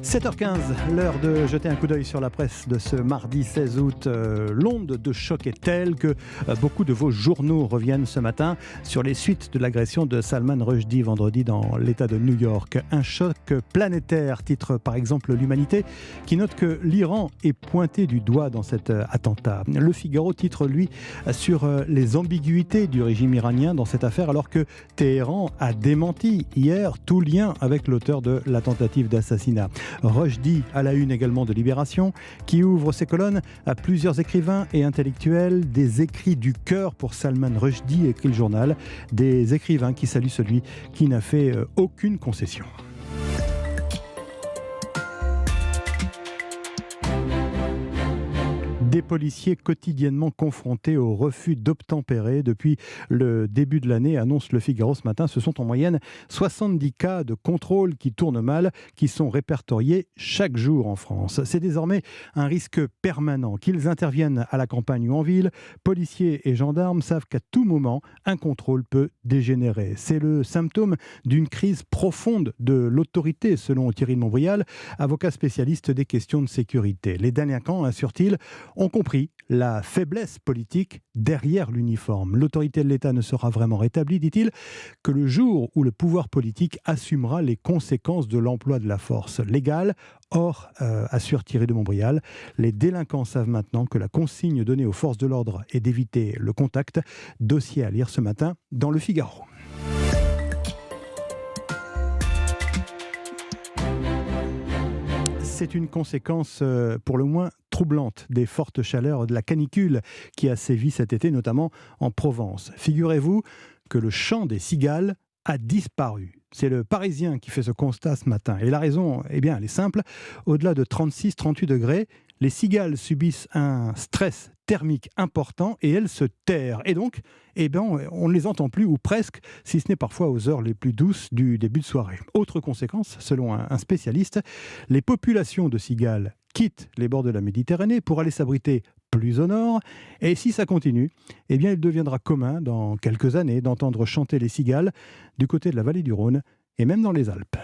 7h15, l'heure de jeter un coup d'œil sur la presse de ce mardi 16 août. L'onde de choc est telle que beaucoup de vos journaux reviennent ce matin sur les suites de l'agression de Salman Rushdie vendredi dans l'État de New York. Un choc planétaire, titre par exemple l'Humanité, qui note que l'Iran est pointé du doigt dans cet attentat. Le Figaro titre, lui, sur les ambiguïtés du régime iranien dans cette affaire, alors que Téhéran a démenti hier tout lien avec l'auteur de la tentative d'assassinat. Rushdie à la une également de Libération, qui ouvre ses colonnes à plusieurs écrivains et intellectuels. Des écrits du cœur pour Salman Rushdie, écrit le journal. Des écrivains qui saluent celui qui n'a fait aucune concession. Des policiers quotidiennement confrontés au refus d'obtempérer depuis le début de l'année, annonce le Figaro ce matin. Ce sont en moyenne 70 cas de contrôle qui tournent mal, qui sont répertoriés chaque jour en France. C'est désormais un risque permanent. Qu'ils interviennent à la campagne ou en ville, policiers et gendarmes savent qu'à tout moment, un contrôle peut dégénérer. C'est le symptôme d'une crise profonde de l'autorité, selon Thierry de Montbrial, avocat spécialiste des questions de sécurité. Les délinquants, assure-t-il, ont compris la faiblesse politique derrière l'uniforme. L'autorité de l'État ne sera vraiment rétablie, dit-il, que le jour où le pouvoir politique assumera les conséquences de l'emploi de la force légale. Or, assure Thierry de Montbrial, les délinquants savent maintenant que la consigne donnée aux forces de l'ordre est d'éviter le contact. Dossier à lire ce matin dans le Figaro. C'est une conséquence pour le moins troublante des fortes chaleurs de la canicule qui a sévi cet été, notamment en Provence. Figurez-vous que le chant des cigales a disparu. C'est le Parisien qui fait ce constat ce matin. Et la raison, eh bien, elle est simple. Au-delà de 36-38 degrés, les cigales subissent un stress thermique important et elles se terrent. Et donc, on ne les entend plus, ou presque, si ce n'est parfois aux heures les plus douces du début de soirée. Autre conséquence, selon un spécialiste, les populations de cigales quittent les bords de la Méditerranée pour aller s'abriter plus au nord. Et si ça continue, il deviendra commun dans quelques années d'entendre chanter les cigales du côté de la vallée du Rhône et même dans les Alpes.